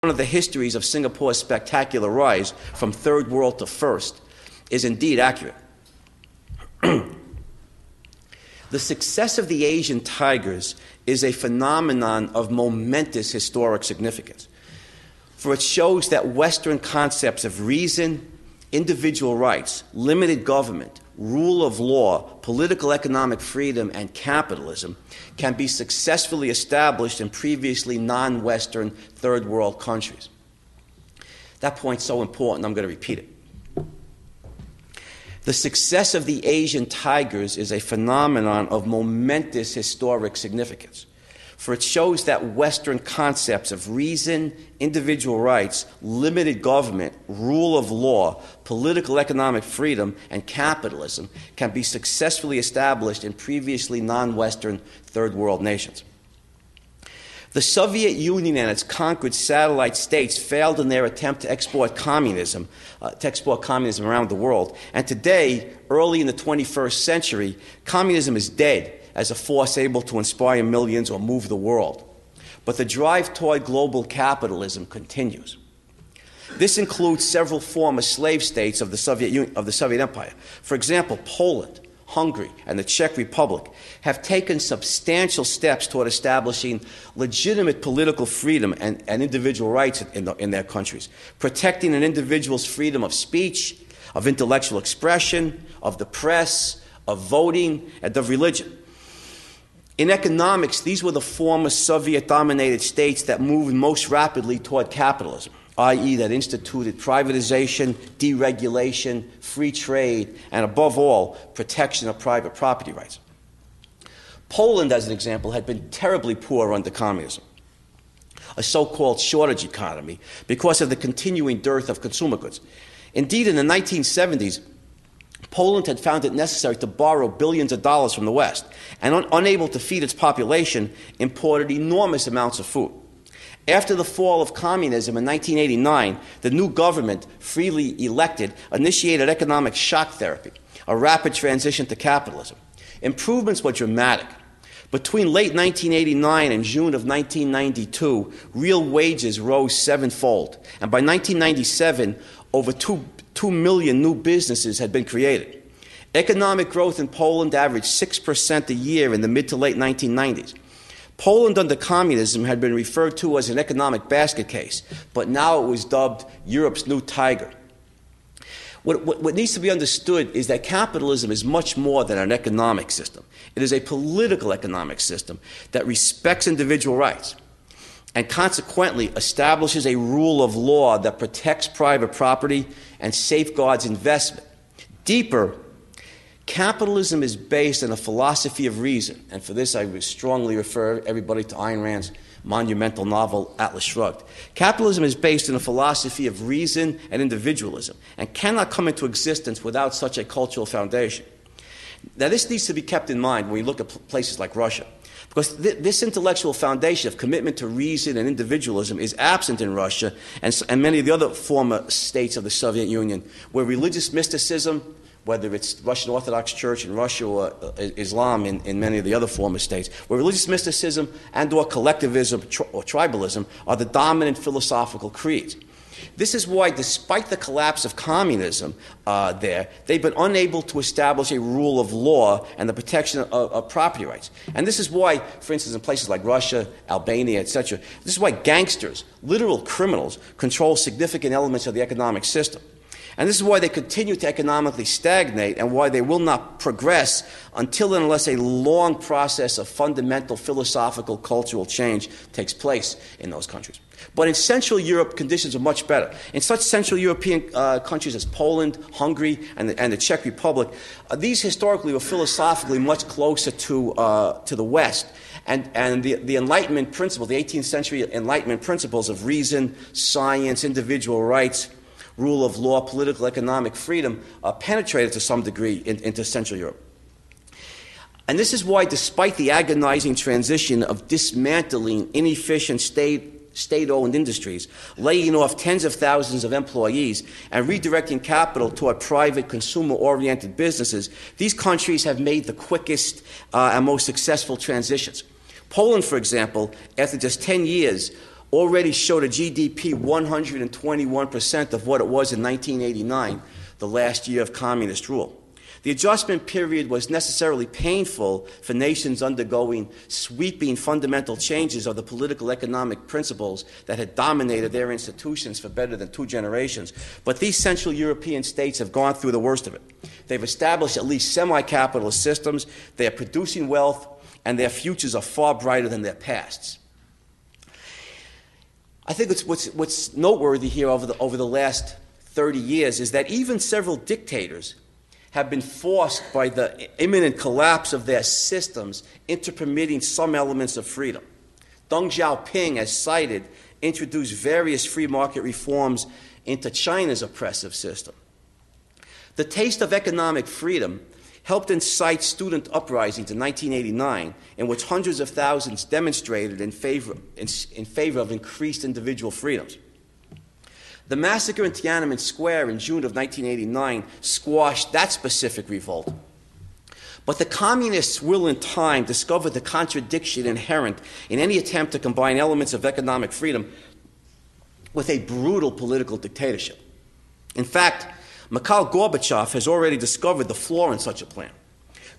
of the histories of Singapore's spectacular rise from third world to first is indeed accurate. The success of the Asian tigers is a phenomenon of momentous historic significance, for it shows that Western concepts of reason, individual rights, limited government, rule of law, political economic freedom, and capitalism can be successfully established in previously non-Western third world countries. That point's so important, I'm going to repeat it. The success of the Asian tigers is a phenomenon of momentous historic significance, for it shows that Western concepts of reason, individual rights, limited government, rule of law, political economic freedom, and capitalism can be successfully established in previously non-Western third world nations. The Soviet Union and its conquered satellite states failed in their attempt to export communism around the world. And today, early in the 21st century, communism is dead as a force able to inspire millions or move the world. But the drive toward global capitalism continues. This includes several former slave states of the Soviet Empire. For example, Poland, Hungary, and the Czech Republic have taken substantial steps toward establishing legitimate political freedom and individual rights in their countries, protecting an individual's freedom of speech, of intellectual expression, of the press, of voting, and of religion. In economics, these were the former Soviet-dominated states that moved most rapidly toward capitalism, i.e. that instituted privatization, deregulation, free trade, and above all, protection of private property rights. Poland, as an example, had been terribly poor under communism, a so-called shortage economy, because of the continuing dearth of consumer goods. Indeed, in the 1970s, Poland had found it necessary to borrow billions of dollars from the West, and unable to feed its population, imported enormous amounts of food. After the fall of communism in 1989, the new government, freely elected, initiated economic shock therapy, a rapid transition to capitalism. Improvements were dramatic. Between late 1989 and June of 1992, real wages rose sevenfold, and by 1997, over 2 million new businesses had been created. Economic growth in Poland averaged 6% a year in the mid to late 1990s. Poland under communism had been referred to as an economic basket case, but now it was dubbed Europe's new tiger. What needs to be understood is that capitalism is much more than an economic system. It is a political economic system that respects individual rights and consequently establishes a rule of law that protects private property and safeguards investment. Deeper, capitalism is based on a philosophy of reason, and for this I would strongly refer everybody to Ayn Rand's monumental novel, Atlas Shrugged. Capitalism is based on a philosophy of reason and individualism, and cannot come into existence without such a cultural foundation. Now, this needs to be kept in mind when we look at places like Russia, because this intellectual foundation of commitment to reason and individualism is absent in Russia and many of the other former states of the Soviet Union, where religious mysticism, whether it's Russian Orthodox Church in Russia or Islam in many of the other former states, where religious mysticism and or collectivism or tribalism are the dominant philosophical creeds. This is why, despite the collapse of communism they've been unable to establish a rule of law and the protection of property rights. And this is why, for instance, in places like Russia, Albania, etc., this is why gangsters, literal criminals, control significant elements of the economic system. And this is why they continue to economically stagnate and why they will not progress until and unless a long process of fundamental philosophical cultural change takes place in those countries. But in Central Europe, conditions are much better. In such Central European countries as Poland, Hungary, and the Czech Republic, these historically were philosophically much closer to the West. And the Enlightenment principle, the 18th century Enlightenment principles of reason, science, individual rights, rule of law, political, economic freedom penetrated to some degree into Central Europe. And this is why, despite the agonizing transition of dismantling inefficient state-owned industries, laying off tens of thousands of employees, and redirecting capital toward private, consumer-oriented businesses, these countries have made the quickest and most successful transitions. Poland, for example, after just 10 years, already showed a GDP 121% of what it was in 1989, the last year of communist rule. The adjustment period was necessarily painful for nations undergoing sweeping fundamental changes of the political economic principles that had dominated their institutions for better than 2 generations. But these Central European states have gone through the worst of it. They've established at least semi-capitalist systems, they are producing wealth, and their futures are far brighter than their pasts. I think what's noteworthy here over the last 30 years is that even several dictators have been forced by the imminent collapse of their systems into permitting some elements of freedom. Deng Xiaoping, as cited, introduced various free market reforms into China's oppressive system. The taste of economic freedom helped incite student uprisings in 1989, in which hundreds of thousands demonstrated in favor of increased individual freedoms. The massacre in Tiananmen Square in June of 1989 squashed that specific revolt. But the communists will in time discover the contradiction inherent in any attempt to combine elements of economic freedom with a brutal political dictatorship. In fact, Mikhail Gorbachev has already discovered the flaw in such a plan.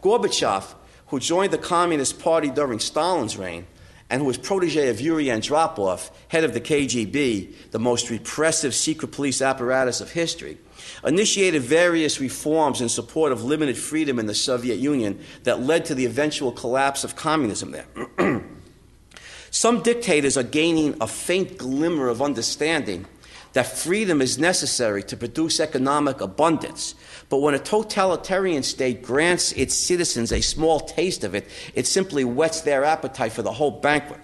Gorbachev, who joined the Communist Party during Stalin's reign, and who was protege of Yuri Andropov, head of the KGB, the most repressive secret police apparatus of history, initiated various reforms in support of limited freedom in the Soviet Union that led to the eventual collapse of communism there. Some dictators are gaining a faint glimmer of understanding that freedom is necessary to produce economic abundance. But when a totalitarian state grants its citizens a small taste of it, it simply whets their appetite for the whole banquet.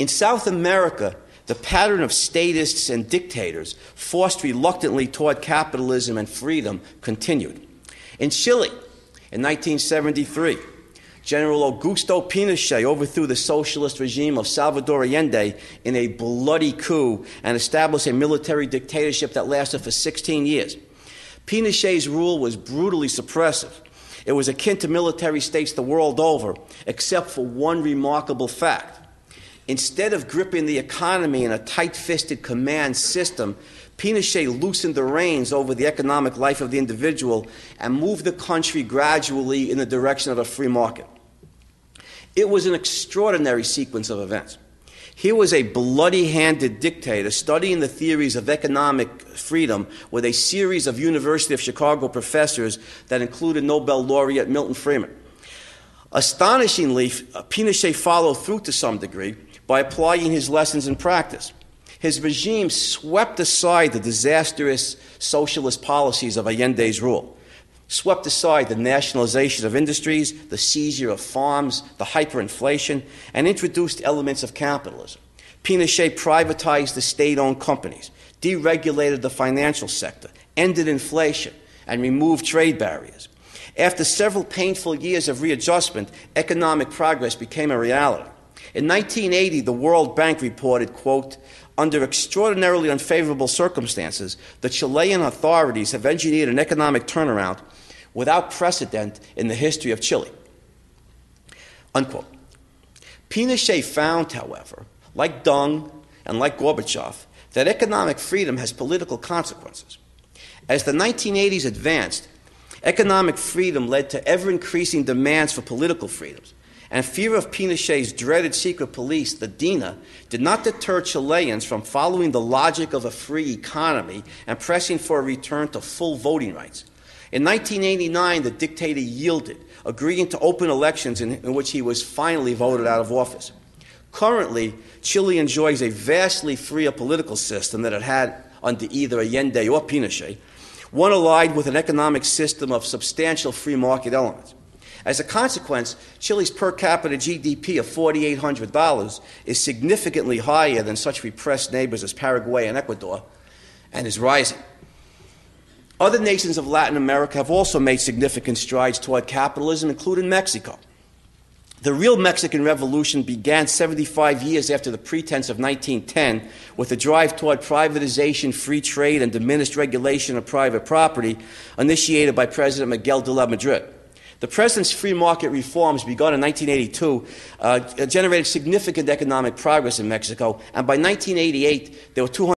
In South America, the pattern of statists and dictators forced reluctantly toward capitalism and freedom continued. In Chile, in 1973, General Augusto Pinochet overthrew the socialist regime of Salvador Allende in a bloody coup and established a military dictatorship that lasted for 16 years. Pinochet's rule was brutally suppressive. It was akin to military states the world over, except for one remarkable fact. Instead of gripping the economy in a tight-fisted command system, Pinochet loosened the reins over the economic life of the individual and moved the country gradually in the direction of a free market. It was an extraordinary sequence of events. Here was a bloody-handed dictator studying the theories of economic freedom with a series of University of Chicago professors that included Nobel laureate Milton Friedman. Astonishingly, Pinochet followed through to some degree by applying his lessons in practice. His regime swept aside the disastrous socialist policies of Allende's rule, swept aside the nationalization of industries, the seizure of farms, the hyperinflation, and introduced elements of capitalism. Pinochet privatized the state-owned companies, deregulated the financial sector, ended inflation, and removed trade barriers. After several painful years of readjustment, economic progress became a reality. In 1980, the World Bank reported, quote, "Under extraordinarily unfavorable circumstances, the Chilean authorities have engineered an economic turnaround without precedent in the history of Chile." Unquote. Pinochet found, however, like Deng and like Gorbachev, that economic freedom has political consequences. As the 1980s advanced, economic freedom led to ever-increasing demands for political freedoms. And fear of Pinochet's dreaded secret police, the DINA, did not deter Chileans from following the logic of a free economy and pressing for a return to full voting rights. In 1989, the dictator yielded, agreeing to open elections in which he was finally voted out of office. Currently, Chile enjoys a vastly freer political system than it had under either Allende or Pinochet, one allied with an economic system of substantial free market elements. As a consequence, Chile's per capita GDP of $4,800 is significantly higher than such repressed neighbors as Paraguay and Ecuador, and is rising. Other nations of Latin America have also made significant strides toward capitalism, including Mexico. The real Mexican Revolution began 75 years after the pretense of 1910 with a drive toward privatization, free trade, and diminished regulation of private property initiated by President Miguel de la Madrid. The president's free market reforms, begun in 1982, generated significant economic progress in Mexico, and by 1988, there were